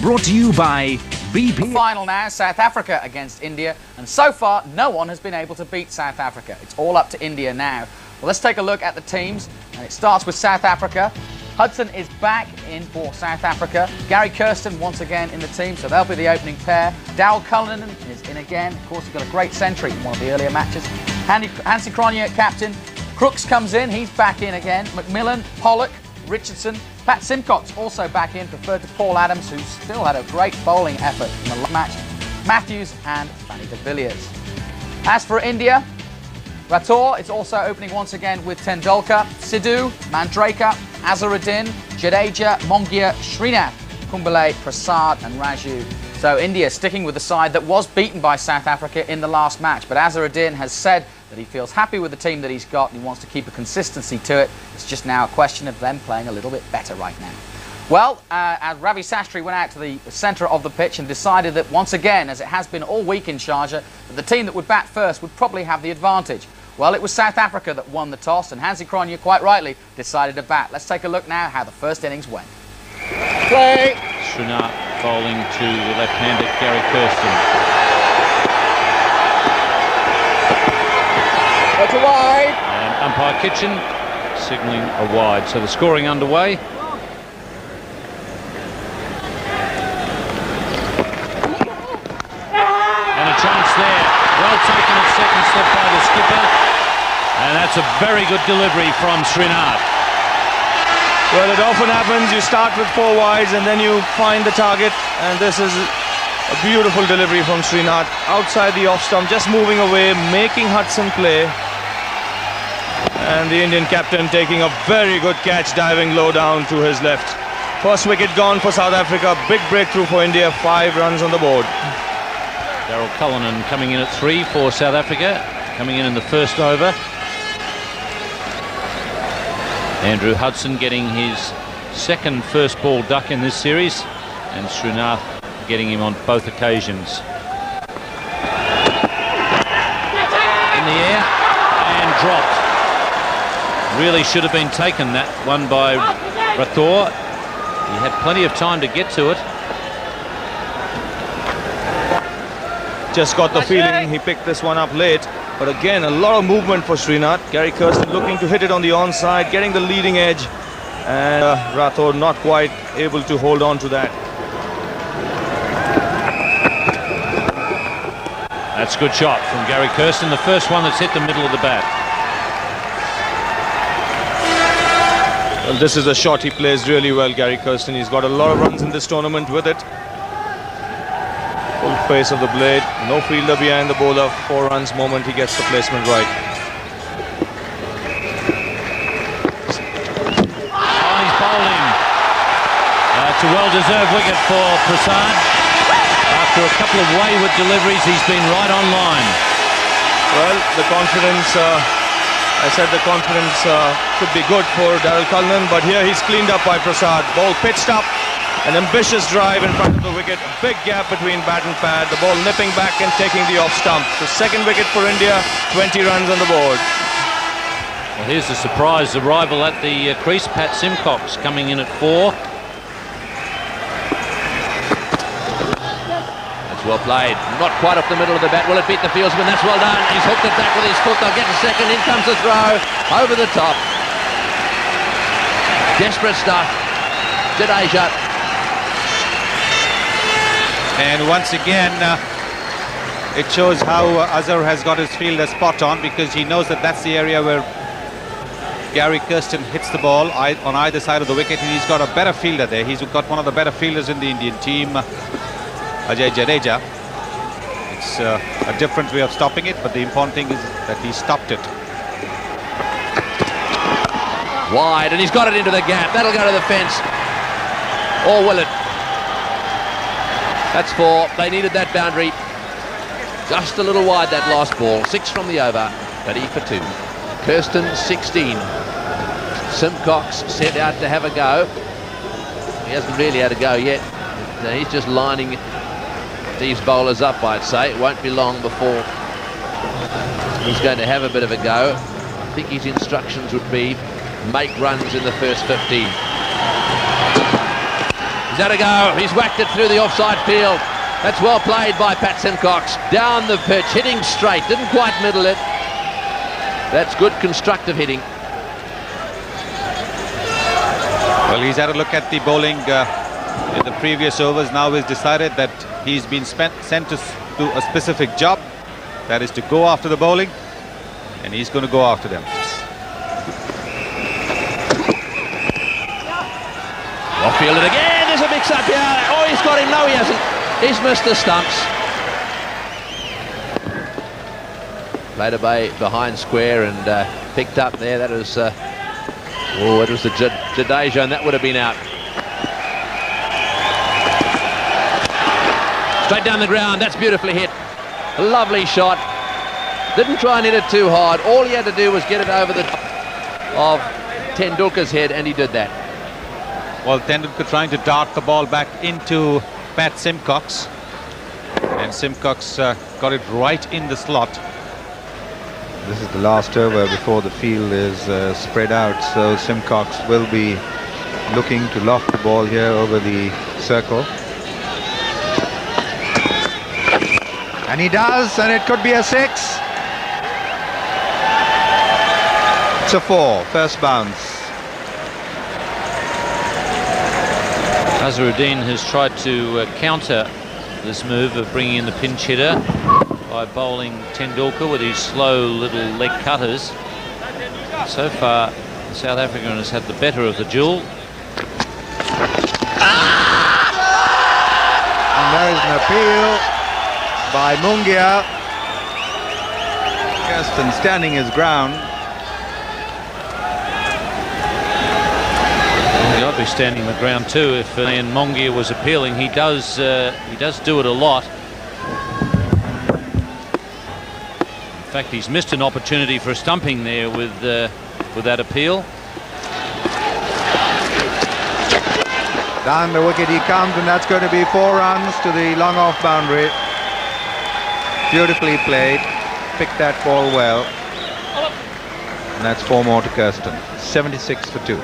brought to you by BP. The final now, South Africa against India, and so far no one has been able to beat South Africa. It's all up to India now. Well, let's take a look at the teams, and it starts with South Africa. Hudson is back in for South Africa. Gary Kirsten once again in the team, so they'll be the opening pair. Darryl Cullinan is in again. Of course, he got a great century in one of the earlier matches. Hansie Cronje, captain. Crooks comes in, he's back in again. McMillan, Pollock, Richardson. Pat Simcox also back in, preferred to Paul Adams, who still had a great bowling effort in the match. Matthews and Fanny de Villiers. As for India, Rathore is also opening once again with Tendulkar, Sidhu, Mandraker, Azharuddin, Jadeja, Mongia, Srinath, Kumbale, Prasad and Raju. So India sticking with the side that was beaten by South Africa in the last match, but Azharuddin has said that he feels happy with the team that he's got and he wants to keep a consistency to it. It's just now a question of them playing a little bit better right now. Well, Ravi Sastry went out to the centre of the pitch and decided that once again, as it has been all week in Sharjah, that the team that would bat first would probably have the advantage. Well, it was South Africa that won the toss, and Hansie Cronje, quite rightly, decided to bat. Let's take a look now how the first innings went. Play. Srinath bowling to the left-handed Gary Kirsten. That's a wide. And umpire Kitchen signalling a wide. So the scoring underway. And a chance there. Well taken at second step by the skipper. And that's a very good delivery from Srinath. Well, it often happens, you start with 4 wides and then you find the target, and this is a beautiful delivery from Srinath. Outside the off stump, just moving away, making Hudson play. And the Indian captain taking a very good catch, diving low down to his left. First wicket gone for South Africa, big breakthrough for India, 5 runs on the board. Darryl Cullinan coming in at 3 for South Africa, coming in the first over. Andrew Hudson getting his second first ball duck in this series, and Srinath getting him on both occasions. In the air and dropped. Really should have been taken, that one by Rathore. He had plenty of time to get to it. Just got the feeling he picked this one up late. But again, a lot of movement for Srinath. Gary Kirsten looking to hit it on the onside, getting the leading edge. And Rathore not quite able to hold on to that. That's a good shot from Gary Kirsten, the first one that's hit the middle of the bat. Well, this is a shot he plays really well, Gary Kirsten. He's got a lot of runs in this tournament with it. Full face of the blade, no fielder behind the bowler. 4 runs moment he gets the placement right. Oh, he's bowling. It's a well-deserved wicket for Prasad. After a couple of wayward deliveries, he's been right on line. Well, the confidence, I said the confidence could be good for Darryl Cullinan, but here he's cleaned up by Prasad. Ball pitched up. An ambitious drive in front of the wicket, a big gap between bat and pad, the ball nipping back and taking the off stump. So second wicket for India, 20 runs on the board. Well, here's the surprise arrival at the crease, Pat Simcox coming in at 4. That's well played, not quite off the middle of the bat. Will it beat the fieldsman? That's well done. He's hooked it back with his foot. They'll get a second. In comes the throw over the top. Desperate stuff. Jadeja. And once again, it shows how Azhar has got his fielder spot on, because he knows that that's the area where Gary Kirsten hits the ball on either side of the wicket, and he's got a better fielder there. He's got one of the better fielders in the Indian team, Ajay Jadeja. It's a different way of stopping it, but the important thing is that he stopped it. Wide, and he's got it into the gap. That'll go to the fence. Or will it? That's 4. They needed that boundary. Just a little wide, that last ball. 6 from the over. 30 for 2. Kirsten 16. Simcox set out to have a go. He hasn't really had a go yet. He's just lining these bowlers up, I'd say. It won't be long before he's going to have a bit of a go. I think his instructions would be make runs in the first 15. had a go. He's whacked it through the offside field. That's well played by Pat Simcox. Down the pitch, hitting straight. Didn't quite middle it. That's good constructive hitting. Well, he's had a look at the bowling in the previous overs. Now he's decided that he's been sent to do a specific job. That is to go after the bowling. And he's going to go after them. Off-fielded again. There's a mix-up here. Oh, he's got him. No, he hasn't. He's missed the stumps. Played away behind square and picked up there. That was... oh, it was the Jadeja, and that would have been out. Straight down the ground. That's beautifully hit. A lovely shot. Didn't try and hit it too hard. All he had to do was get it over the top of Tendulkar's head, and he did that. Well, Tendulkar trying to dart the ball back into Pat Simcox. And Simcox got it right in the slot. This is the last over before the field is spread out, so Simcox will be looking to loft the ball here over the circle. And he does, and it could be a 6. It's a 4, first bounce. Azharuddin has tried to counter this move of bringing in the pinch hitter by bowling Tendulkar with his slow little leg cutters. So far, South African has had the better of the duel. And there is an appeal by Mungia. Kirsten standing his ground. I'd be standing the ground too if Ian Mongia was appealing. He does do it a lot. In fact, he's missed an opportunity for a stumping there with that appeal. Down the wicket he comes, and that's going to be 4 runs to the long off boundary. Beautifully played. Picked that ball well. And that's 4 more to Kirsten. 76 for 2.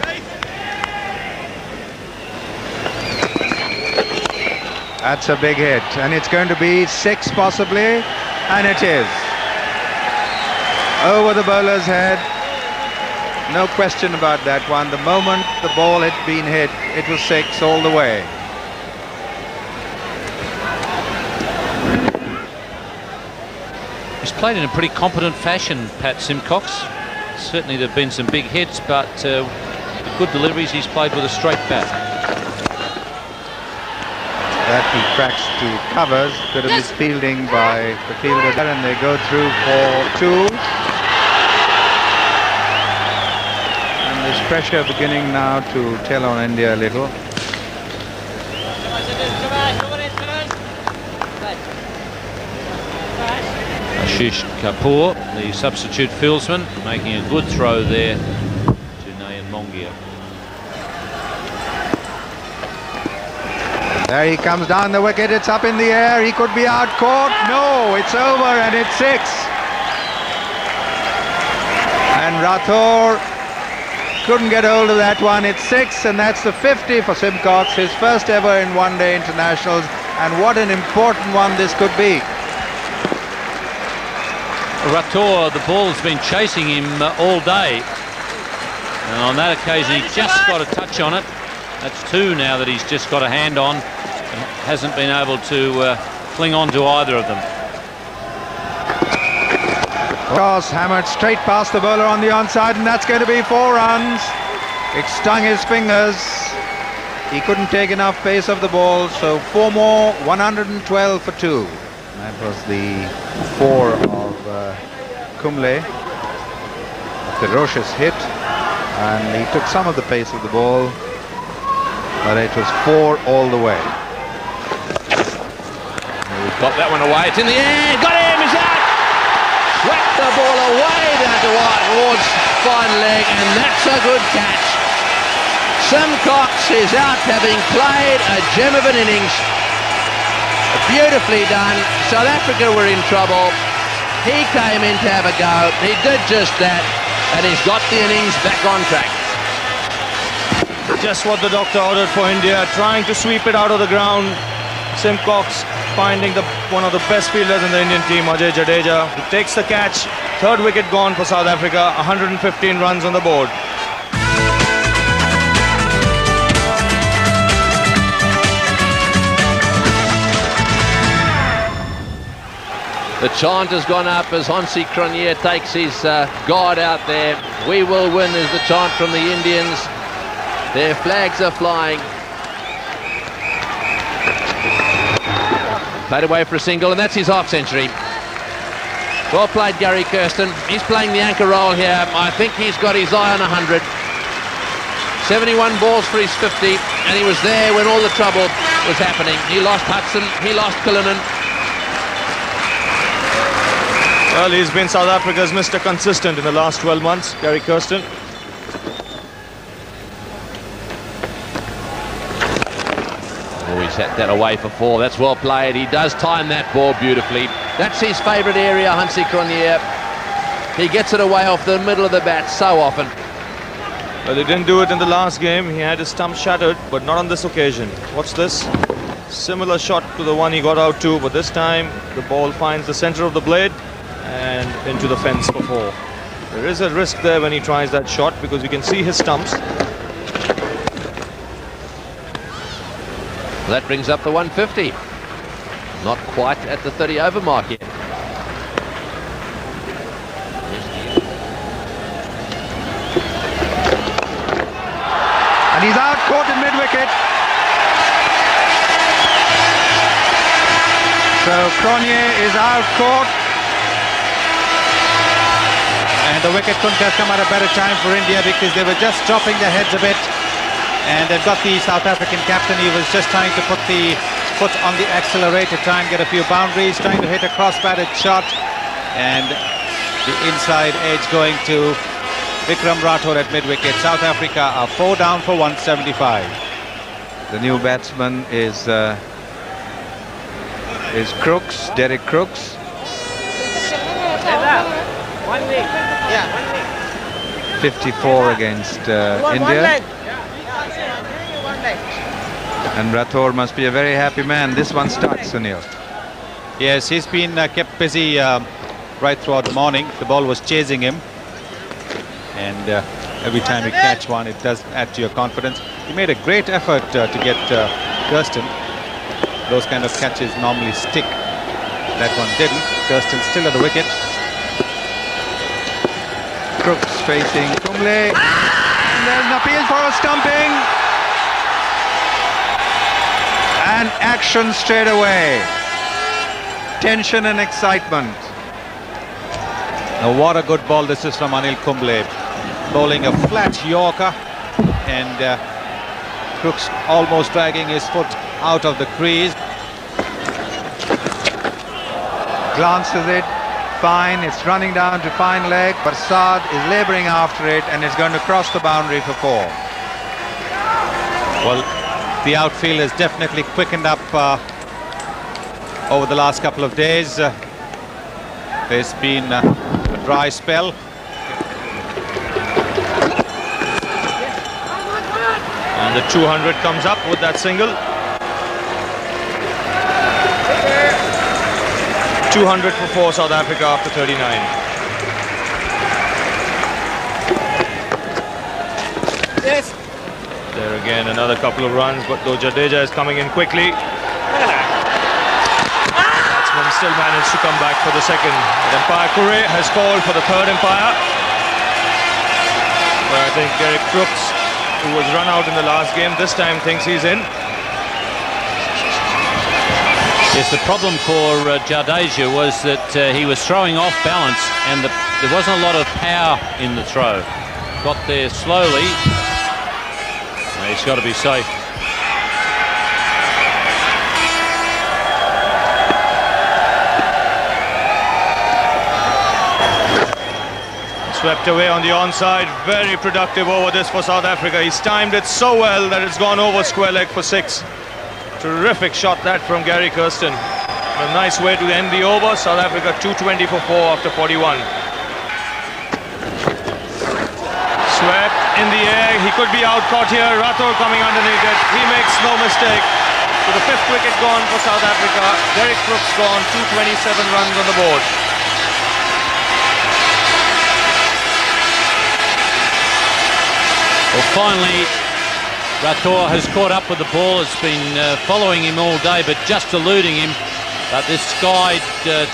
That's a big hit, and it's going to be 6 possibly, and it is. Over the bowler's head. No question about that one. The moment the ball had been hit, it was 6 all the way. He's played in a pretty competent fashion, Pat Simcox. Certainly there have been some big hits, but good deliveries. He's played with a straight bat. That he cracks to covers. Bit of misfielding by the fielder, and they go through for 2. And there's pressure beginning now to tell on India a little. Ashish Kapoor, the substitute fieldsman, making a good throw there to Nayan Mongia. There he comes down the wicket. It's up in the air. He could be out caught. No, it's over, and it's 6. And Rathore couldn't get hold of that one. It's 6, and that's the 50 for Simcox, his first ever in one-day internationals. And what an important one this could be. Rathore, the ball's been chasing him all day, and on that occasion he just got a touch on it. That's 2 now that he's just got a hand on, and hasn't been able to cling on to either of them. Cross hammered straight past the bowler on the onside, and that's going to be 4 runs. It stung his fingers. He couldn't take enough pace of the ball, so 4 more, 112 for 2. That was the 4 of Kumble. Ferocious hit, and he took some of the pace of the ball, but it was 4 all the way. He's got that one away. It's in the air. Got him. He's out. Whacked the ball away down to Ward's fine leg, and that's a good catch. Simcox is out, having played a gem of an innings. Beautifully done. South Africa were in trouble. He came in to have a go. He did just that, and he's got the innings back on track. Just what the doctor ordered for India, trying to sweep it out of the ground. Simcox finding one of the best fielders in the Indian team, Ajay Jadeja, who takes the catch. Third wicket gone for South Africa, 115 runs on the board. The chant has gone up as Hansi Cronje takes his guard out there. We will win is the chant from the Indians. Their flags are flying. Played away for a single, and that's his half century. Well played, Gary Kirsten. He's playing the anchor role here. I think he's got his eye on 100. 71 balls for his 50, and he was there when all the trouble was happening. He lost Hudson, he lost Cullinan. Well, he's been South Africa's Mr. Consistent in the last 12 months, Gary Kirsten. Oh, he's had that away for 4. That's well played. He does time that ball beautifully. That's his favourite area, Hansi Cronje. He gets it away off the middle of the bat so often. Well, he didn't do it in the last game. He had his stump shattered, but not on this occasion. What's this? Similar shot to the one he got out to, but this time the ball finds the centre of the blade and into the fence for 4. There is a risk there when he tries that shot because you can see his stumps. That brings up the 150. Not quite at the 30 over mark yet. And he's out caught in mid-wicket. So Cronje is out caught. And the wicket couldn't have come at a better time for India because they were just dropping their heads a bit. And they've got the South African captain. He was just trying to put the foot on the accelerator, try and get a few boundaries, trying to hit a cross-batted shot. And the inside edge going to Vikram Rathore at mid-wicket. South Africa are 4 down for 175. The new batsman is Crooks, Derek Crooks. 54 against India. And Rathore must be a very happy man. This one starts, Sunil. Yes, he's been kept busy right throughout the morning. The ball was chasing him. And every time you catch one, it does add to your confidence. He made a great effort to get Kirsten. Those kind of catches normally stick. That one didn't. Kirsten still at the wicket. Crooks facing Kumble. And there's an appeal for a stumping. And action straight away. Tension and excitement. Now what a good ball this is from Anil Kumble. Bowling a flat Yorker. And Crooks almost dragging his foot out of the crease. Glances it. Fine. It's running down to fine leg. Prasad is labouring after it and it's going to cross the boundary for 4. Well, the outfield has definitely quickened up over the last couple of days. There's been a dry spell. And the 200 comes up with that single. 200 for 4 South Africa after 39. Yes. There again, another couple of runs, but though Jadeja is coming in quickly. Batsman still managed to come back for the second. And Empire Kure has called for the third umpire. But I think Derek Crooks, who was run out in the last game, this time thinks he's in. Yes, the problem for Jadeja was that he was throwing off balance and there wasn't a lot of power in the throw. Got there slowly. He's got to be safe. Swept away on the onside. Very productive over this for South Africa. He's timed it so well that it's gone over square leg for 6. Terrific shot that from Gary Kirsten. A nice way to end the over. South Africa 220 for 4 after 41. Swept. in the air. He could be out caught here. Rathore coming underneath it. He makes no mistake. So the 5th wicket gone for South Africa. Derek Crooks gone. 227 runs on the board. Well, finally, Rathore has caught up with the ball. Has been following him all day, but just eluding him. But this skied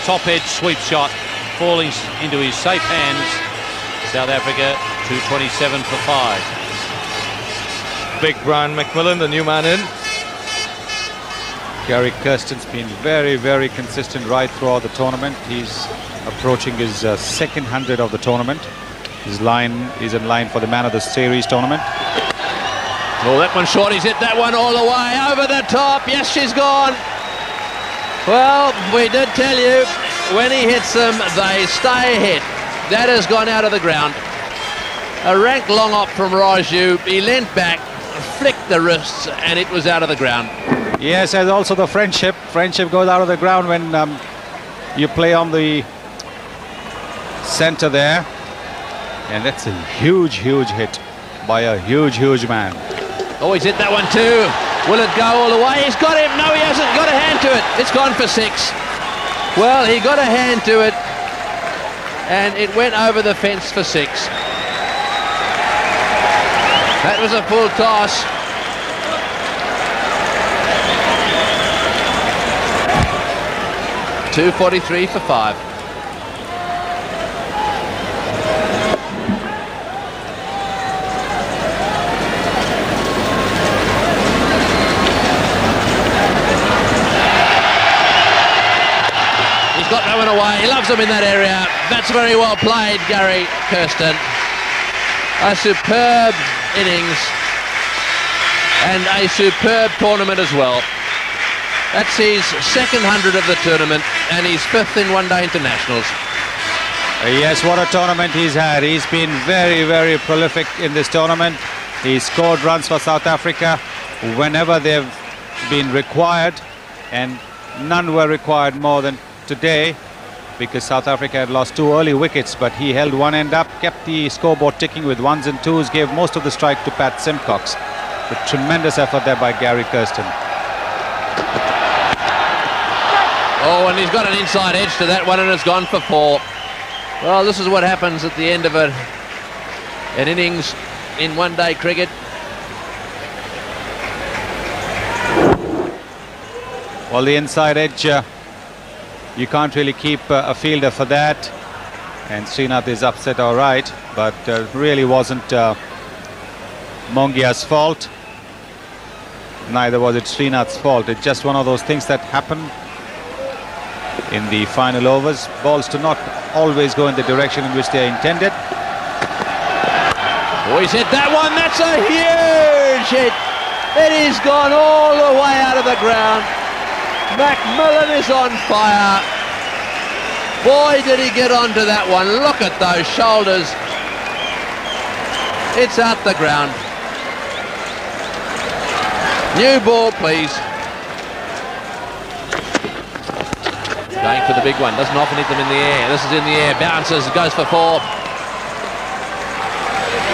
top edge sweep shot falling into his safe hands. South Africa 227 for 5. Big Brian McMillan, the new man in. Gary Kirsten's been very, very consistent right throughout the tournament. He's approaching his second 100 of the tournament. His line is in line for the Man of the Series tournament. Oh, that one short. He's hit that one all the way over the top. Yes, she's gone. Well, we did tell you, when he hits them, they stay hit. That has gone out of the ground. A rank long up from Raju. He leant back, flicked the wrists, and it was out of the ground. Yes, and also the friendship. Friendship goes out of the ground when you play on the centre there. And that's a huge, huge hit by a huge, huge man. Oh, he's hit that one too. Will it go all the way? He's got him. No, he hasn't. Got a hand to it. It's gone for 6. Well, he got a hand to it, and it went over the fence for 6. That was a full toss. .243 for 5. Got no one away. He loves them in that area. That's very well played, Gary Kirsten. A superb innings and a superb tournament as well. That's his second 100 of the tournament and his 5th in one-day internationals. Yes, what a tournament he's had. He's been very, very prolific in this tournament. He scored runs for South Africa whenever they've been required, and none were required more than today, because South Africa had lost 2 early wickets, but he held one end up, kept the scoreboard ticking with 1s and 2s, gave most of the strike to Pat Simcox. A tremendous effort there by Gary Kirsten. Oh, and he's got an inside edge to that one, and it's gone for 4. Well, this is what happens at the end of an innings in one-day cricket. Well, the inside edge, you can't really keep a fielder for that, and Srinath is upset, all right, but really wasn't Mongia's fault. Neither was it Srinath's fault. It's just one of those things that happen in the final overs. Balls do not always go in the direction in which they are intended. Oh, he's hit that one. That's a huge hit. It has gone all the way out of the ground. McMillan is on fire. Boy, did he get onto that one. Look at those shoulders. It's out the ground. New ball, please. Going for the big one. Doesn't often hit them in the air. This is in the air. Bounces. Goes for 4.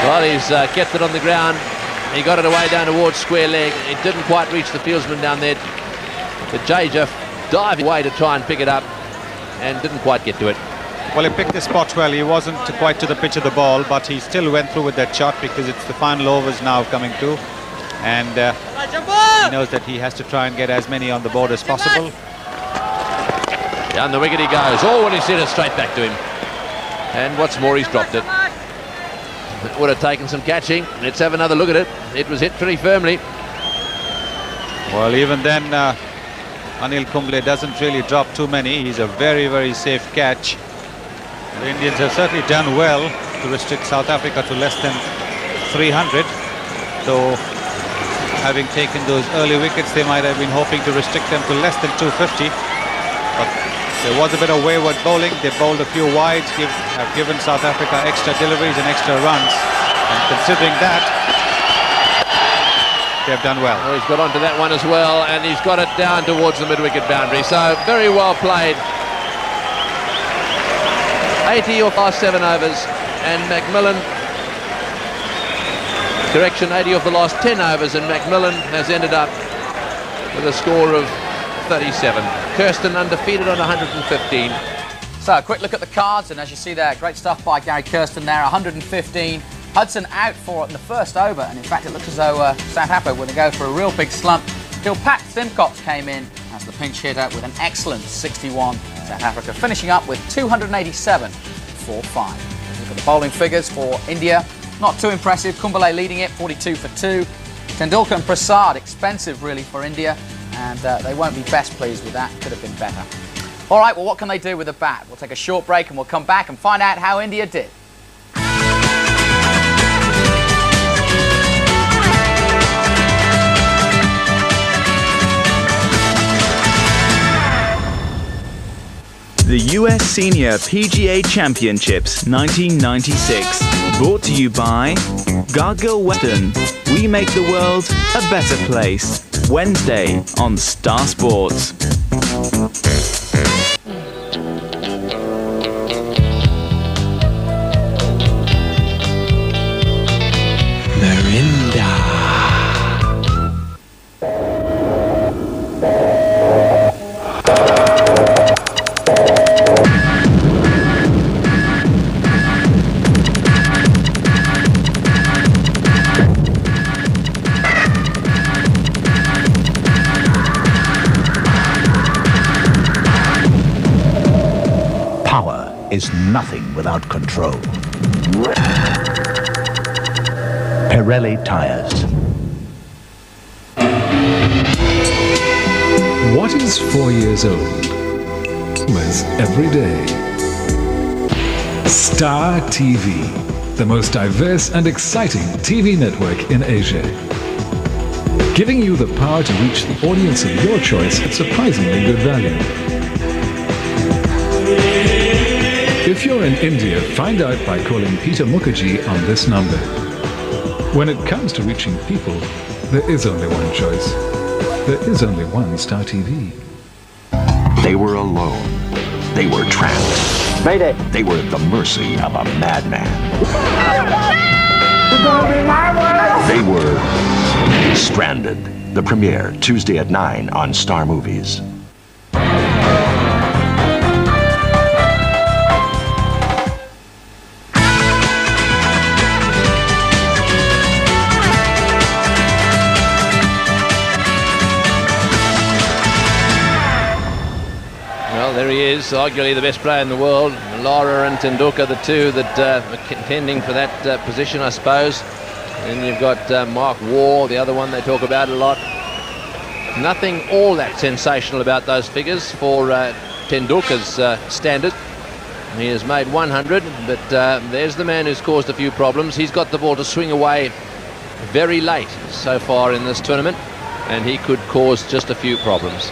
Well, he's kept it on the ground. He got it away down towards square leg. It didn't quite reach the fieldsman down there. But Sharjah dived away to try and pick it up and didn't quite get to it. Well, he picked the spot well. He wasn't quite to the pitch of the ball, but he still went through with that shot because it's the final overs now coming to. And he knows that he has to try and get as many on the board as possible. Down the wicket he goes. Oh, and he sent it straight back to him. And what's more, he's dropped it. It would have taken some catching. Let's have another look at it. It was hit pretty firmly. Well, even then, Anil Kumble doesn't really drop too many. He's a very, very safe catch. The Indians have certainly done well to restrict South Africa to less than 300. Though, having taken those early wickets, they might have been hoping to restrict them to less than 250. But there was a bit of wayward bowling. They bowled a few wides, have given South Africa extra deliveries and extra runs. And considering that, they've done well. Oh, he's got onto that one as well, and he's got it down towards the mid-wicket boundary. So very well played. 80 or past 7 overs, and McMillan Correction, 80 of the last 10 overs, and Macmillan has ended up with a score of 37. Kirsten undefeated on 115. So a quick look at the cards, and as you see there, great stuff by Gary Kirsten there, 115. Hudson out for the first over, and in fact it looks as though South Africa were going to go for a real big slump till Pat Simcox came in as the pinch hitter with an excellent 61. South Africa finishing up with 287 for 5. Look at the bowling figures for India. Not too impressive. Kumbale leading it, 42 for 2. Tendulkar and Prasad, expensive really for India, and they won't be best pleased with that. Could have been better. All right, well, what can they do with a bat? We'll take a short break and we'll come back and find out how India did. The US Senior PGA Championships 1996. Brought to you by Gargill Weston. We make the world a better place. Wednesday on Star Sports. Is nothing without control. Pirelli tires. What is 4 years old? Was every day. Star TV, the most diverse and exciting TV network in Asia. Giving you the power to reach the audience of your choice at surprisingly good value. If you're in India, find out by calling Peter Mukherjee on this number. When it comes to reaching people, there is only one choice. There is only one Star TV. They were alone. They were trapped. Mayday. They were at the mercy of a madman. They were stranded. The premiere, Tuesday at 9 on Star Movies. There he is, arguably the best player in the world. Lara and Tendulkar, the two that are contending for that position, I suppose. And you've got Mark Waugh, the other one they talk about a lot. Nothing all that sensational about those figures for Tendulkar's standard. He has made 100, but there's the man who's caused a few problems. He's got the ball to swing away very late so far in this tournament, and he could cause just a few problems.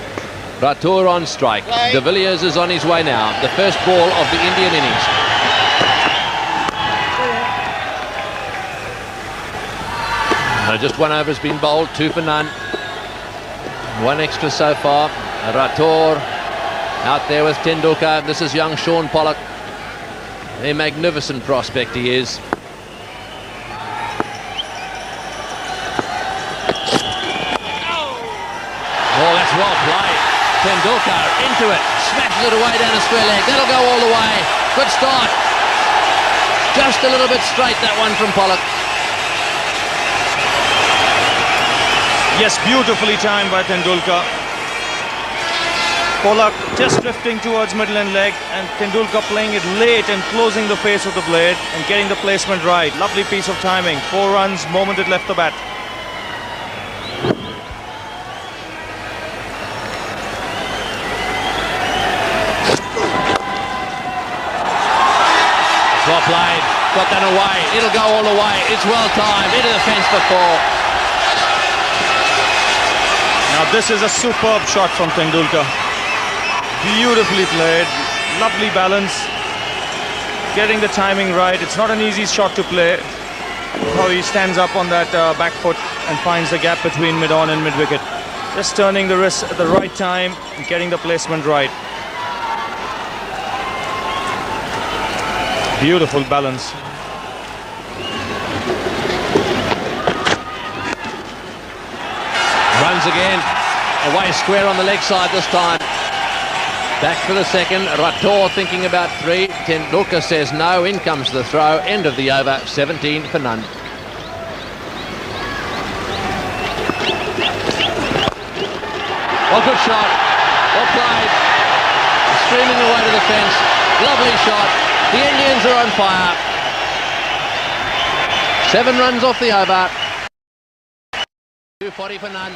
Rathore on strike. De Villiers is on his way now. The first ball of the Indian innings. Just one over has been bowled, 2 for none. One extra so far. Rathore out there with Tendulkar. This is young Sean Pollock. A magnificent prospect he is. Oh, that's well played. Tendulkar into it, smashes it away down a square leg. That'll go all the way. Good start. Just a little bit straight, that one from Pollock. Yes, beautifully timed by Tendulkar. Pollock just drifting towards middle and leg, and Tendulkar playing it late and closing the face of the blade and getting the placement right. Lovely piece of timing. 4 runs, moment it left the bat. Well played, got that away, it'll go all the way, it's well timed, into the fence for 4. Now this is a superb shot from Tendulkar. Beautifully played, lovely balance, getting the timing right. It's not an easy shot to play. How he stands up on that back foot and finds the gap between mid-on and mid-wicket. Just turning the wrist at the right time and getting the placement right. Beautiful balance. runs again. Away square on the leg side this time. Back for the second. Rator thinking about 3. Tendulkar says no. In comes the throw. End of the over. 17 for none. Oh, good shot. Well played. Streaming away to the fence. Lovely shot. The Indians are on fire. 7 runs off the over. 240 for none.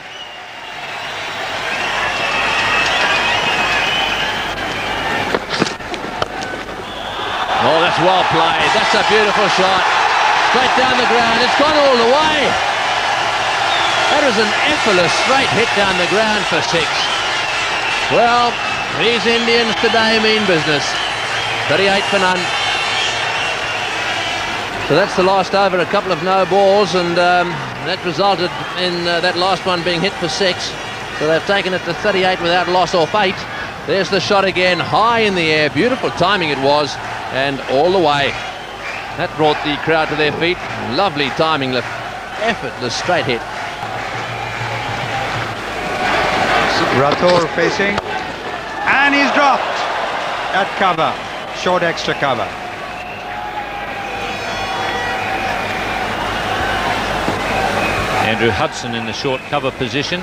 Oh, that's well played. That's a beautiful shot. Straight down the ground. It's gone all the way. That is an effortless straight hit down the ground for 6. Well, these Indians today mean business. 38 for none. So that's the last over. A couple of no balls, and that resulted in that last one being hit for 6. So they've taken it to 38 without loss or fate. There's the shot again, high in the air. Beautiful timing it was, and all the way. That brought the crowd to their feet. Lovely timing, effortless straight hit. Rator facing, and he's dropped at cover, short extra cover. Andrew Hudson in the short cover position.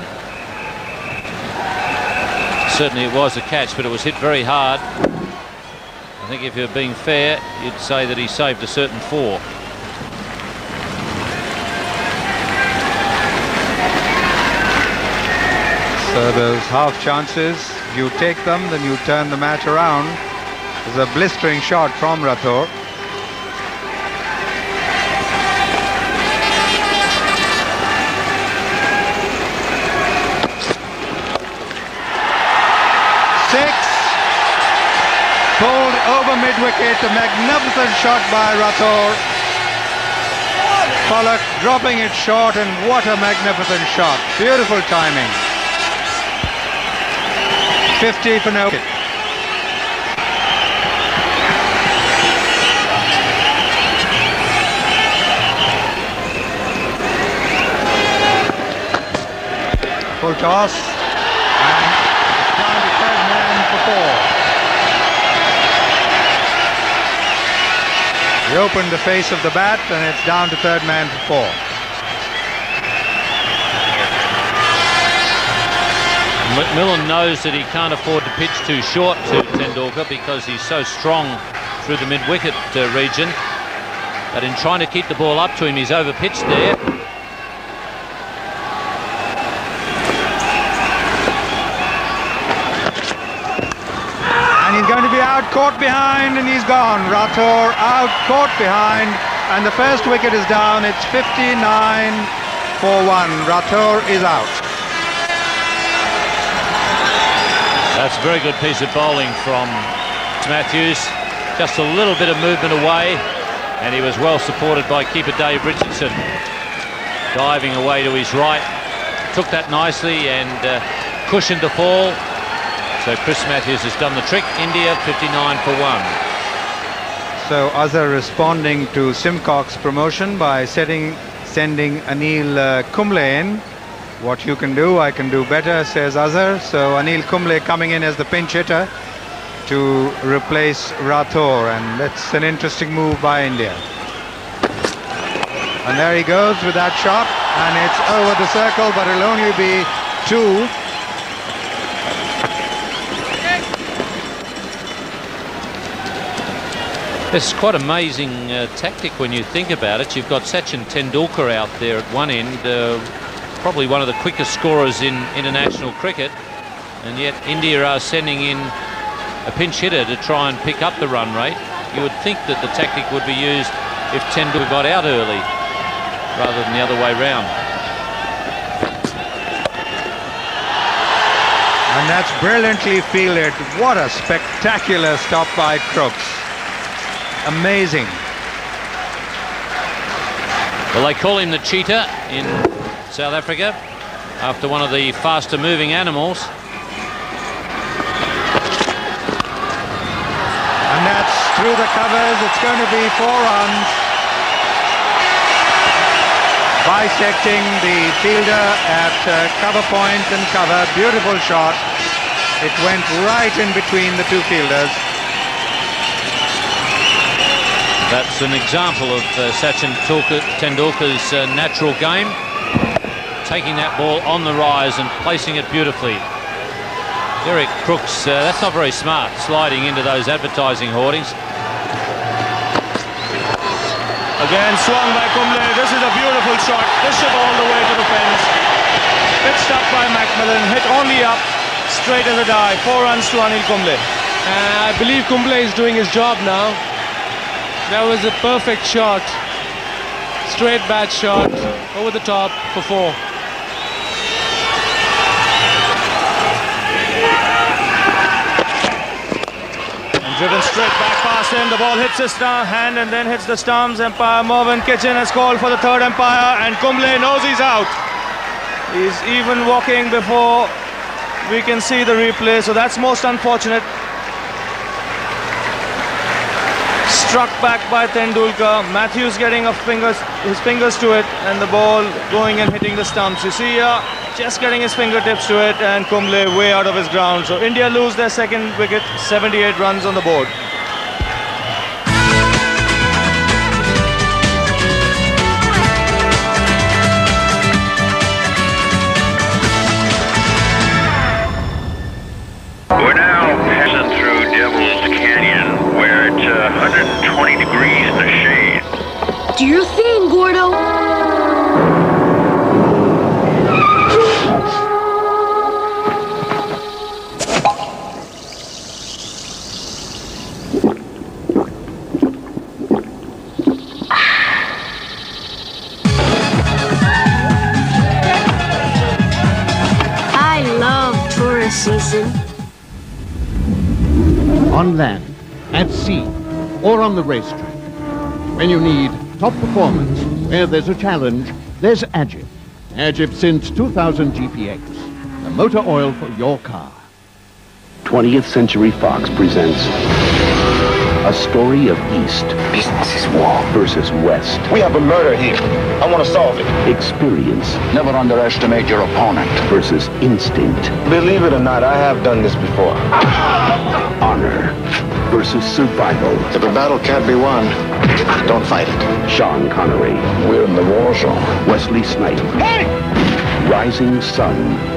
Certainly it was a catch, but it was hit very hard. I think if you're being fair, you'd say that he saved a certain 4. So those half chances, you take them, then you turn the match around. There's a blistering shot from Rator. Pulled over mid-wicket, a magnificent shot by Rator. Pollock dropping it short, and what a magnificent shot. Beautiful timing. 50 for no wicket. Full toss, and it's down to third man for 4. He opened the face of the bat, and it's down to third man for 4. McMillan knows that he can't afford to pitch too short to Tendulkar because he's so strong through the mid-wicket region. But in trying to keep the ball up to him, he's over-pitched there. And he's going to be out, caught behind, and he's gone. Rator out, caught behind, and the first wicket is down. It's 59 for 1. Rator is out. That's a very good piece of bowling from Matthews. Just a little bit of movement away, and he was well supported by keeper Dave Richardson. Diving away to his right, took that nicely and cushioned the fall. So Chris Matthews has done the trick. India 59 for 1. So Azhar responding to Simcock's promotion by sending Anil Kumble in. What you can do, I can do better, says Azhar. So Anil Kumble coming in as the pinch hitter to replace Rator, and that's an interesting move by India. And there he goes with that shot, and it's over the circle, but it'll only be 2. It's quite amazing tactic when you think about it. You've got Sachin Tendulkar out there at one end, probably one of the quickest scorers in international cricket, and yet India are sending in a pinch hitter to try and pick up the run rate. You would think that the tactic would be used if Tendulkar got out early rather than the other way round. And that's brilliantly fielded. What a spectacular stop by Crooks. Amazing. Well, they call him the cheetah in South Africa after one of the faster moving animals. And that's through the covers. It's going to be 4 runs. bisecting the fielder at cover point and cover. Beautiful shot. It went right in between the two fielders. That's an example of Sachin Tendulkar's natural game, taking that ball on the rise and placing it beautifully. Derek Crooks, that's not very smart, sliding into those advertising hoardings. Again, swung by Kumble. This is a beautiful shot. This should all the way to the fence. Pitched up by Macmillan, hit only up, straight as a die. 4 runs to Anil Kumble. I believe Kumble is doing his job now. That was a perfect shot. Straight bat shot over the top for 4. Driven straight back past him. The ball hits his hand and then hits the stumps. Umpire Mervyn Kitchen has called for the third umpire, and Kumble knows he's out. He's even walking before we can see the replay, so that's most unfortunate. Struck back by Tendulkar. Matthews getting his fingers to it, and the ball going and hitting the stumps. You see here, just getting his fingertips to it, and Kumble way out of his ground. So India lose their second wicket, 78 runs on the board. We're now passing through Devil's Canyon, where it's 120 degrees in the shade. Do your thing, Gordo. I love tourist season. On land, at sea, or on the racetrack. When you need top performance, where there's a challenge, there's Agip. Agip since 2000 GPX, the motor oil for your car. 20th Century Fox presents a story of East. Business is war versus West. We have a murder here. I want to solve it. Experience. Never underestimate your opponent. Versus instinct. Believe it or not, I have done this before. Honor versus survival. If a battle can't be won, don't fight it. Sean Connery. We're in the war zone. Wesley Snipes. Hey! Rising Sun.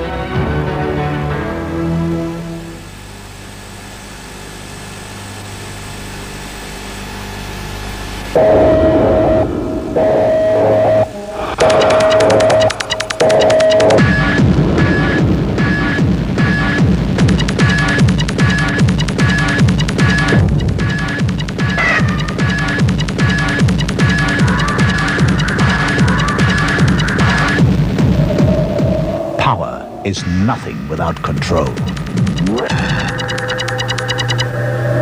Is nothing without control.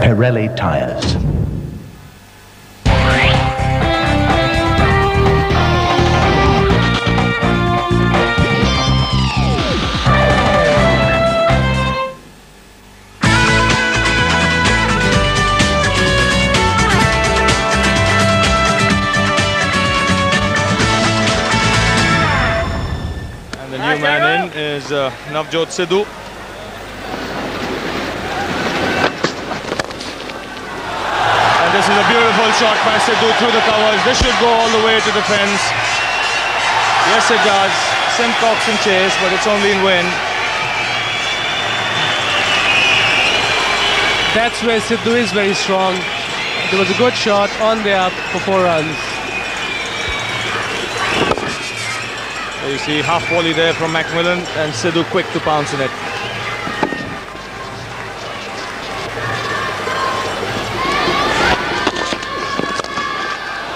Pirelli tires. New man in is Navjot Sidhu. And this is a beautiful shot by Sidhu through the covers. This should go all the way to the fence. Yes, it does. Simcox in chase, but it's only in wind. That's where Sidhu is very strong. There was a good shot on the up for 4 runs. You see half volley there from Macmillan, and Sidhu quick to pounce on it.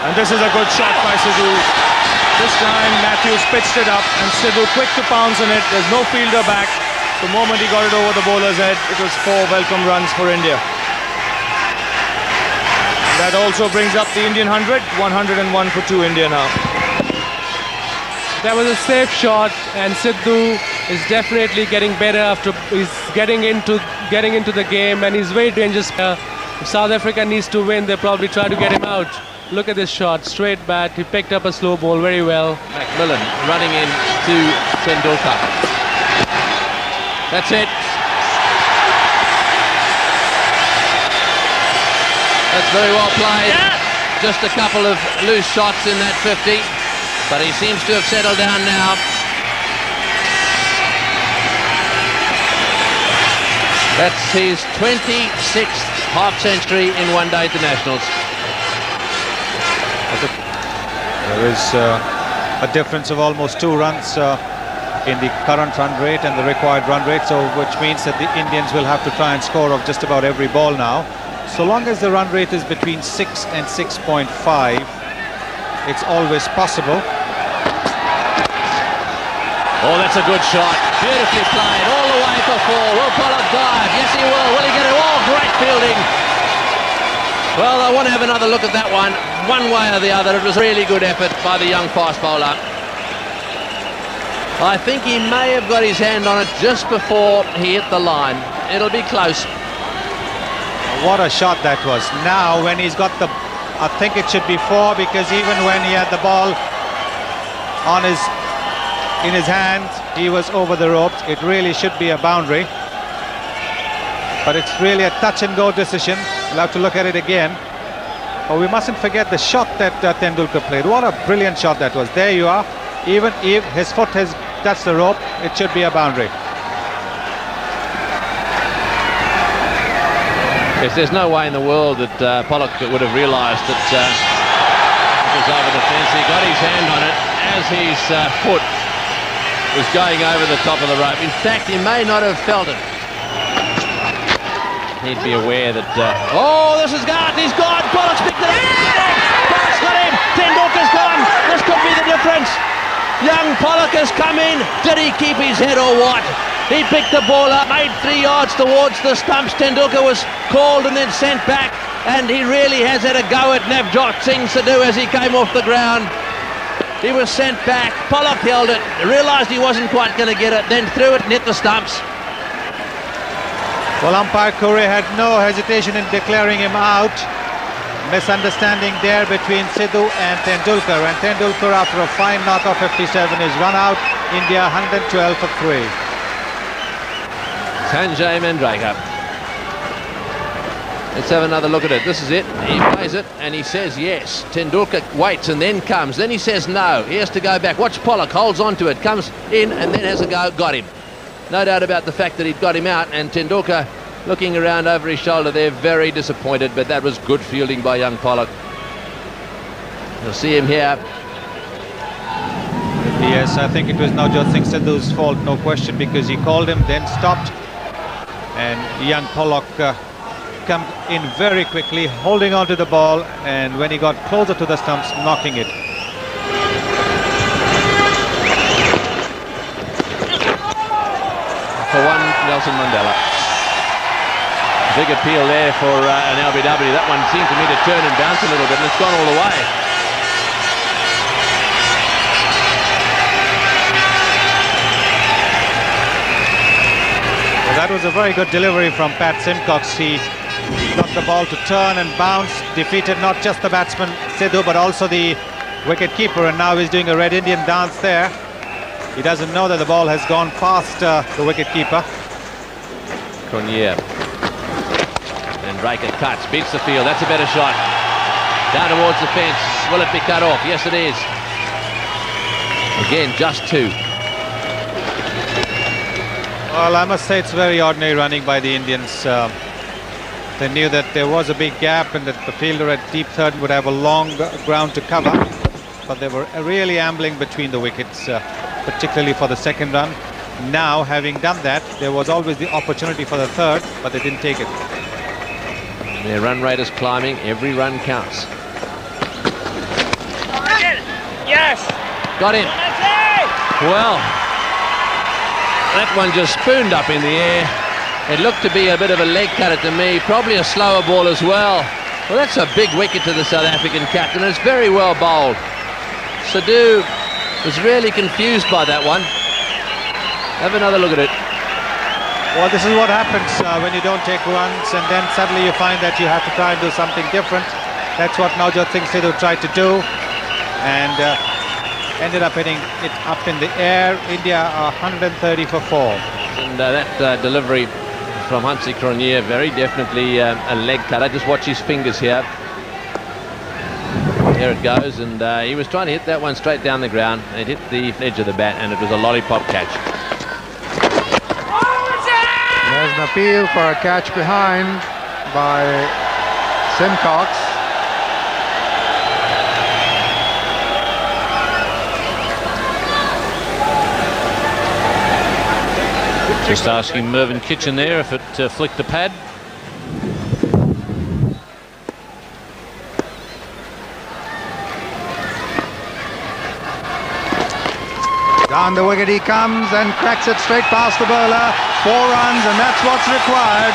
And this is a good shot by Sidhu. This time Matthews pitched it up, and Sidhu quick to pounce on it. There's no fielder back. The moment he got it over the bowler's head, it was 4 welcome runs for India. That also brings up the Indian 100, 101 for 2 India now. That was a safe shot, and Sidhu is definitely getting better after he's getting into the game, and he's very dangerous. If South Africa needs to win, they'll probably try to get him out. Look at this shot, straight bat. He picked up a slow ball very well. Macmillan running in to Tendulkar. That's it. That's very well played. Just a couple of loose shots in that 50, but he seems to have settled down now. That's his 26th half-century in one-day internationals. There is a difference of almost 2 runs in the current run rate and the required run rate, so which means that the Indians will have to try and score off just about every ball now. So long as the run rate is between 6 and 6.5, it's always possible. Oh, that's a good shot. Beautifully played all the way for 4. Will Pollock dive? Yes, he will. Will he get it? Oh, great fielding. Well, I want to have another look at that one. One way or the other, it was a really good effort by the young fast bowler. I think he may have got his hand on it just before he hit the line. It'll be close. What a shot that was. Now, when he's got the... I think it should be 4, because even when he had the ball in his hand, he was over the ropes. It really should be a boundary. But it's really a touch-and-go decision. We'll have to look at it again. But we mustn't forget the shot that Tendulkar played. What a brilliant shot that was. There you are. Even if his foot has touched the rope, it should be a boundary. Yes, there's no way in the world that Pollock would have realised that it was over the fence. He got his hand on it as his foot was going over the top of the rope. In fact, he may not have felt it. He'd be aware that... oh, this is gone! He's gone! Pollock's picked it up! Pollock's got him! Tendulkar's gone! This could be the difference! Young Pollock has come in. Did he keep his head or what? He picked the ball up, made 3 yards towards the stumps. Tendulkar was called and then sent back, and he really has had a go at Navjot Singh Sidhu as he came off the ground. He was sent back. Pollock held it, realised he wasn't quite going to get it, then threw it and hit the stumps. Well, umpire Corey had no hesitation in declaring him out. Misunderstanding there between Sidhu and Tendulkar. And Tendulkar, after a fine knock of 57, is run out. India 112 for 3. Sanjay Mandraker. Let's have another look at it. This is it. He plays it and he says yes. Tendulkar waits and then comes. Then he says no. He has to go back. Watch Pollock, holds on to it, comes in and then has a go. Got him. No doubt about the fact that he'd got him out, and Tendulkar looking around over his shoulder there, very disappointed, but that was good fielding by young Pollock. You'll see him here. Yes, I think it was Navjot Singh Sidhu's fault, no question, because he called him, then stopped, and young Pollock come in very quickly, holding on to the ball, and when he got closer to the stumps, knocking it. For one, Nelson Mandela. Big appeal there for an LBW. That one seemed to me to turn and bounce a little bit, and it's gone all the way. Well, that was a very good delivery from Pat Simcox. He got the ball to turn and bounce, defeated not just the batsman Sidhu, but also the wicket-keeper, and now he's doing a Red Indian dance there. He doesn't know that the ball has gone past the wicket-keeper. Cornier. And Raker cuts, beats the field. That's a better shot. Down towards the fence. Will it be cut off? Yes, it is. Again, just 2. Well, I must say it's very ordinary running by the Indians. They knew that there was a big gap and that the fielder at deep third would have a long ground to cover. But they were really ambling between the wickets, particularly for the second run. Now, having done that, there was always the opportunity for the third, but they didn't take it. Their run rate is climbing. Every run counts. Yes! Got in. Well, that one just spooned up in the air. It looked to be a bit of a leg cutter to me. Probably a slower ball as well. Well, that's a big wicket to the South African captain. It's very well bowled. Sidhu was really confused by that one. Have another look at it. Well, this is what happens when you don't take runs, and then suddenly you find that you have to try and do something different. That's what Navjot Singh Sidhu tried to do, and ended up hitting it up in the air. India are 130 for 4. And that delivery from Hansi Cronje, very definitely a leg cutter. Just watch his fingers here. There it goes, and he was trying to hit that one straight down the ground. It hit the edge of the bat, and it was a lollipop catch. There's an appeal for a catch behind by Simcox. Just asking Mervyn Kitchen there if it flicked the pad. Down the wicket he comes and cracks it straight past the bowler. 4 runs, and that's what's required.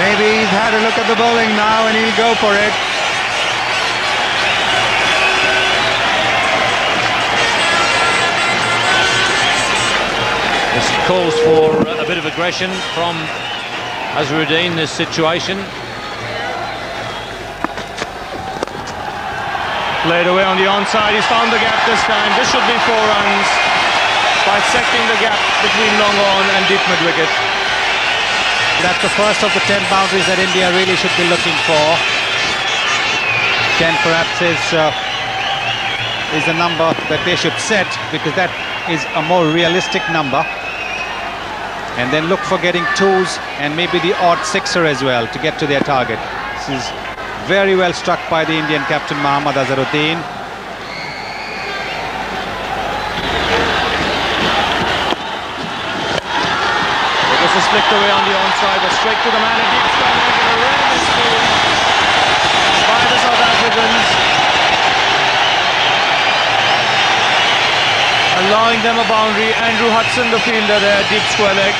Maybe he's had a look at the bowling now and he'll go for it. This calls for a bit of aggression from Azharuddin, this situation. Played away on the onside. He's found the gap this time. This should be 4 runs, bisecting the gap between long on and deep mid-wicket. That's the first of the 10 boundaries that India really should be looking for. 10 perhaps is a number that they should set, because that is a more realistic number. And then look for getting 2s and maybe the odd 6er as well to get to their target. This is very well struck by the Indian captain Mohammad Azharuddin. This is flicked away on the onside, but straight to the man. A deep square leg and a rare misfield by the South Africans, allowing them a boundary. Andrew Hudson, the fielder there, deep square leg.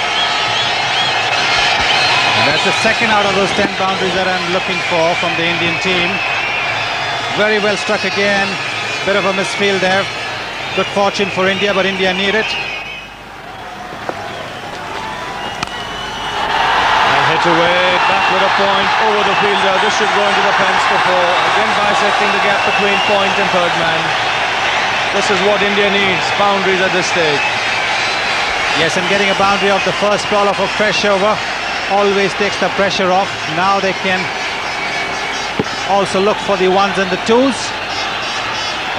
And that's the second out of those 10 boundaries that I'm looking for from the Indian team. Very well struck again. Bit of a misfield there. Good fortune for India, but India need it. And hit away, back with a point over the fielder. This should go into the fence for 4. Again bisecting the gap between point and third man. This is what India needs, boundaries at this stage. Yes, and getting a boundary off the first ball of a fresh over always takes the pressure off. Now they can also look for the 1s and the 2s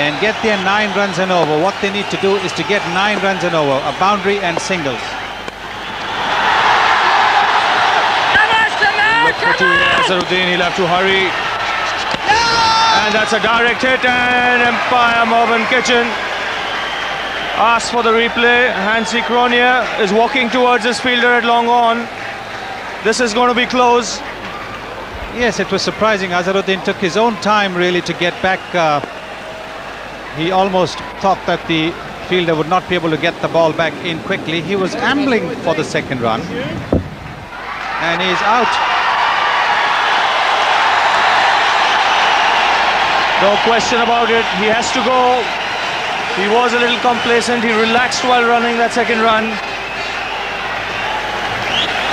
and get their 9 runs and over. What they need to do is to get 9 runs and over, a boundary and singles. Look for Azharuddin, he'll have to hurry. And that's a direct hit, and Empire Mervyn Kitchen asks for the replay. Hansi Cronje is walking towards his fielder at long on. This is going to be close. Yes, it was surprising. Azharuddin took his own time really to get back. He almost thought that the fielder would not be able to get the ball back in quickly. He was ambling for the second run, and he's out. No question about it, he has to go. He was a little complacent, he relaxed while running that second run.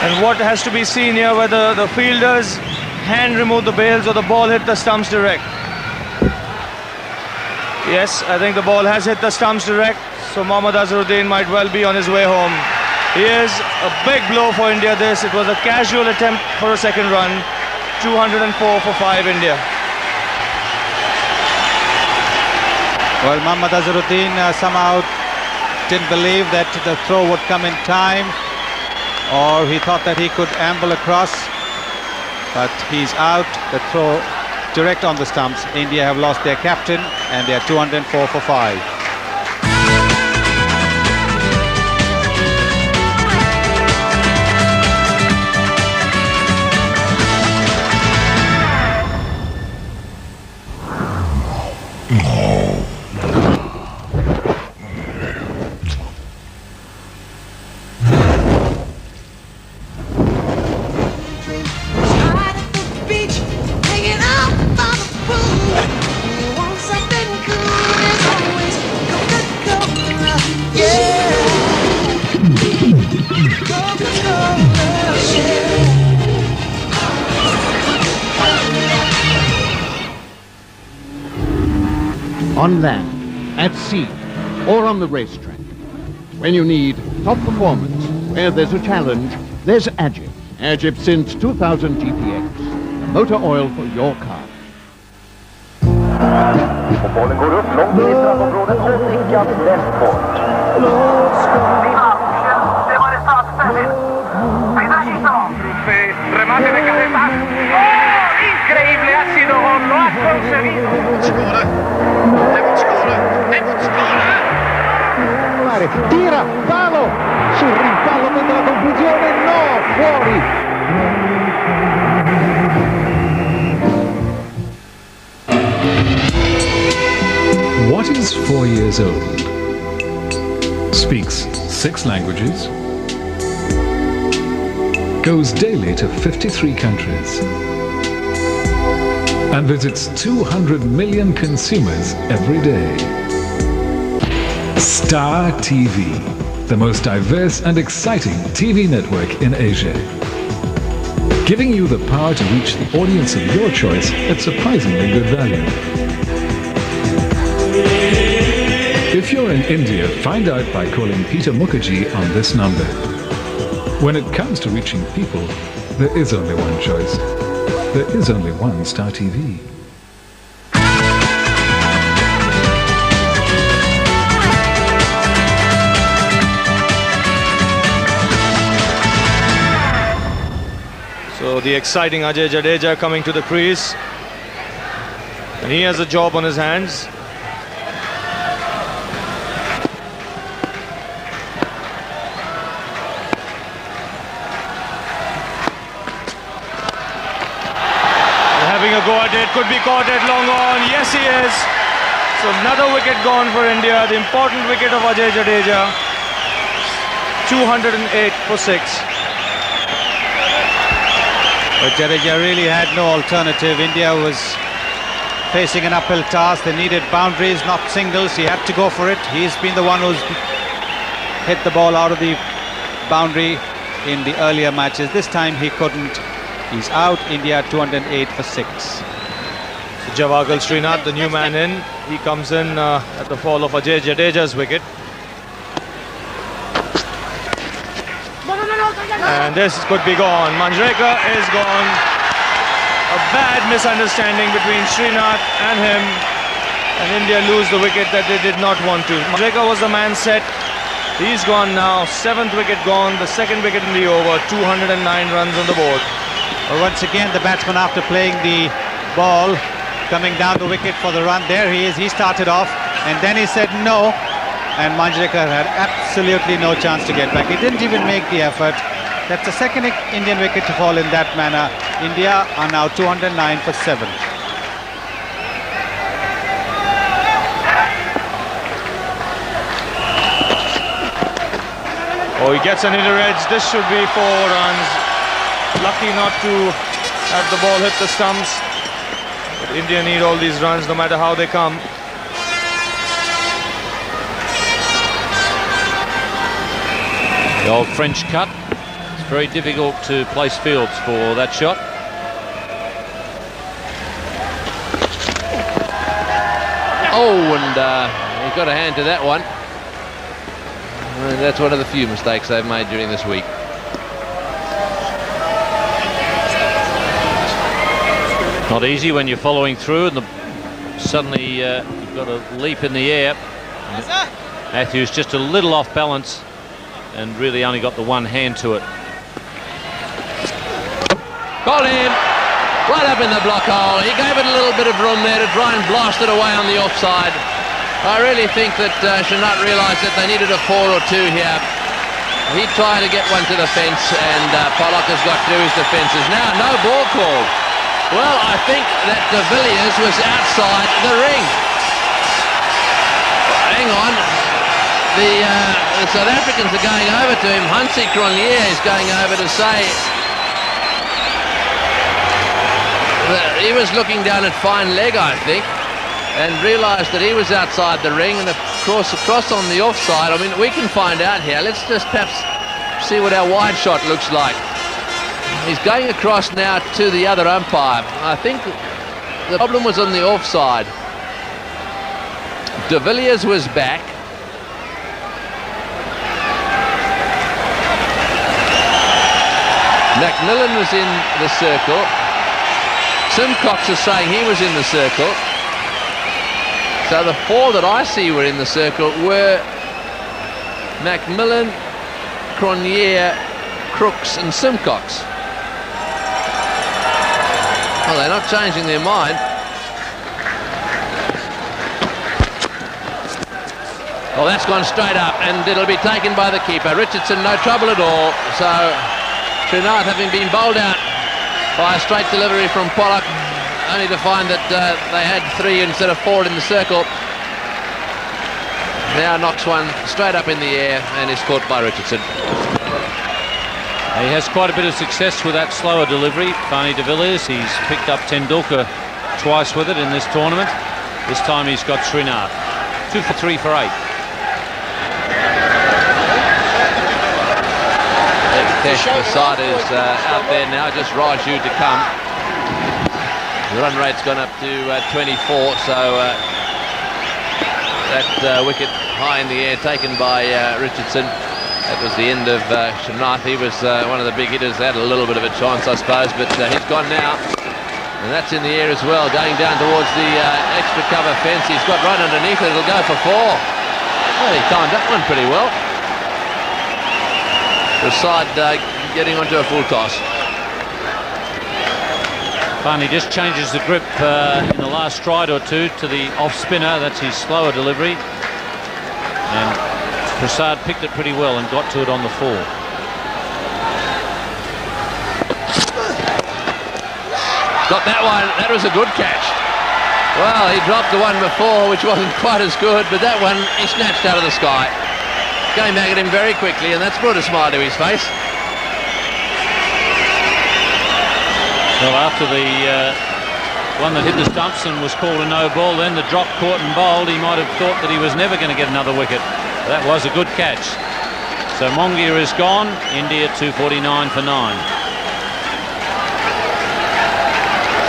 And what has to be seen here, whether the fielder's hand removed the bails or the ball hit the stumps direct. Yes, I think the ball has hit the stumps direct, so Mohammad Azharuddin might well be on his way home. Here's a big blow for India this. It was a casual attempt for a second run. 204 for 5 India. Well, Mohammad Azharuddin somehow didn't believe that the throw would come in time, or he thought that he could amble across, but he's out. The throw direct on the stumps. India have lost their captain, and they are 204 for 5. on land, at sea, or on the racetrack. When you need top performance, where there's a challenge, there's Agip. Agip since 2000 GPX, the motor oil for your car. Och bollen går upp långt in i straffområdet och nickas lätt bort. Det var det startstället. Remate de cabeza. ¡Oh! Increíble, ha sido gol, lo ha conseguido. Tira, palo, sul rimpallo tenta la conclusione, no, fuori. What is 4 years old? Speaks 6 languages. Goes daily to 53 countries. And visits 200 million consumers every day. Star TV, the most diverse and exciting TV network in Asia. Giving you the power to reach the audience of your choice at surprisingly good value. If you're in India, find out by calling Peter Mukherjee on this number. When it comes to reaching people, there is only one choice. There is only one Star TV. So the exciting Ajay Jadeja coming to the crease. And he has a job on his hands. Go at it, could be caught at long on. Yes, he is. So another wicket gone for India. The important wicket of Ajay Jadeja. 208 for 6. But Jadeja really had no alternative. India was facing an uphill task. They needed boundaries, not singles. He had to go for it. He's been the one who's hit the ball out of the boundary in the earlier matches. This time he couldn't. He's out. India 208 for 6. So Javagal Srinath, the new man in, he comes in at the fall of Ajay Jadeja's wicket. And this could be gone. Manjrekar is gone. A bad misunderstanding between Srinath and him. And India lose the wicket that they did not want to. Manjrekar was the man set. He's gone now. 7th wicket gone. The 2nd wicket in the over. 209 runs on the board. Well, once again, the batsman, after playing the ball, coming down the wicket for the run. There he is. He started off, and then he said no. And Manjrekar had absolutely no chance to get back. He didn't even make the effort. That's the 2nd Indian wicket to fall in that manner. India are now 209 for 7. Oh, he gets an inner edge. This should be 4 runs. Lucky not to have the ball hit the stumps. But India need all these runs no matter how they come. The old French cut. It's very difficult to place fields for that shot. Oh, and he got a hand to that one. And that's one of the few mistakes they've made during this week. Not easy when you're following through and suddenly you've got a leap in the air. Matthews just a little off balance and really only got the one hand to it. Got him right up in the block hole. He gave it a little bit of room there to try and blast it away on the offside. I really think that Sharjah realised that they needed a 4 or 2 here. He tried to get one to the fence and Pollock has got through his defences. Now no ball called. Well, I think that de Villiers was outside the ring. Hang on. The South Africans are going over to him. Hansi Cronje is going over to say that he was looking down at fine leg, I think, and realised that he was outside the ring and of course across on the offside. I mean, we can find out here. Let's just perhaps see what our wide shot looks like. He's going across now to the other umpire. I think the problem was on the offside. De Villiers was back. Macmillan was in the circle. Simcox is saying he was in the circle. So the four that I see were in the circle were Macmillan, Cronje, Crooks and Simcox. Well, they're not changing their mind. Well, that's gone straight up, and it'll be taken by the keeper. Richardson, no trouble at all. So Srinath, having been bowled out by a straight delivery from Pollock, only to find that they had 3 instead of 4 in the circle. Now knocks one straight up in the air and is caught by Richardson. He has quite a bit of success with that slower delivery, Barney de Villiers. He's picked up Tendulkar twice with it in this tournament. This time he's got Srinath. 2 for 3 for 8. Cash Prasad is out there now, just Raju to come. The run rate's gone up to 24, so that wicket high in the air taken by Richardson. That was the end of Srinath. He was one of the big hitters. They had a little bit of a chance, I suppose, but he's gone now. And that's in the air as well, going down towards the extra cover fence. He's got right underneath it. It'll go for 4. Well, he timed that one pretty well. Prasad getting onto a full toss. Barney just changes the grip in the last stride or two to the off spinner. That's his slower delivery. And Prasad picked it pretty well and got to it on the 4. Got that one. That was a good catch. Well, he dropped the one before, which wasn't quite as good, but that one he snatched out of the sky. Came back at him very quickly, and that's brought a smile to his face. Well, after the one that hit the stumps and was called a no ball, then the drop caught and bowled, he might have thought that he was never going to get another wicket. That was a good catch. So Mongia is gone. India 249 for 9.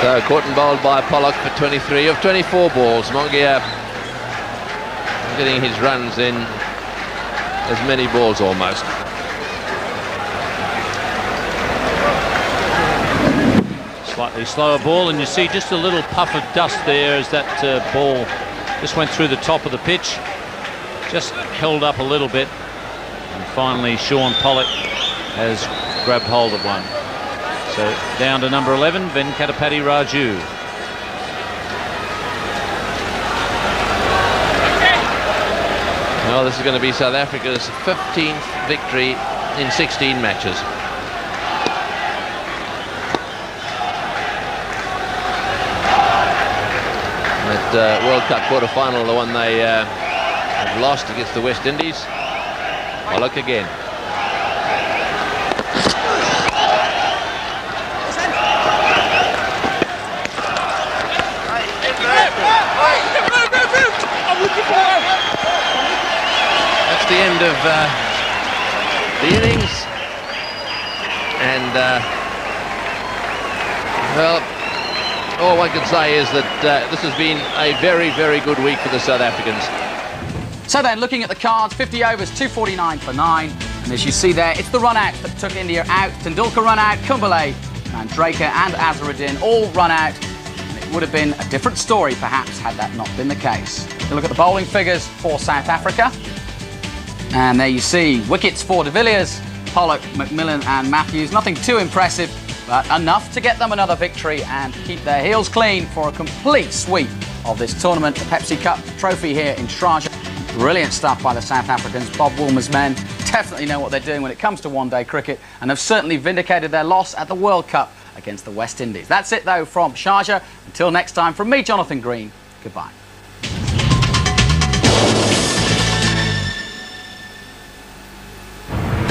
So caught and bowled by Pollock for 23 of 24 balls. Mongia getting his runs in as many balls almost. Slightly slower ball, and you see just a little puff of dust there as that ball just went through the top of the pitch. Just held up a little bit, and finally Sean Pollock has grabbed hold of one. So down to number 11, Venkatapati Raju. Well, this is going to be South Africa's 15th victory in 16 matches. That World Cup quarter-final, the one they have lost against the West Indies. Pollock again. That's the end of the innings, and well, all one can say is that this has been a very, very good week for the South Africans. So then, looking at the cards, 50 overs, 249 for 9. And as you see there, it's the run out that took India out. Tendulkar run out, Kumbale, Mandraker and Azharuddin all run out. And it would have been a different story, perhaps, had that not been the case. You look at the bowling figures for South Africa. And there you see wickets for de Villiers, Pollock, Macmillan and Matthews. Nothing too impressive, but enough to get them another victory and keep their heels clean for a complete sweep of this tournament. The Pepsi Cup trophy here in Sharjah. Brilliant stuff by the South Africans. Bob Woolmer's men definitely know what they're doing when it comes to one-day cricket and have certainly vindicated their loss at the World Cup against the West Indies. That's it, though, from Sharjah. Until next time, from me, Jonathan Green, goodbye.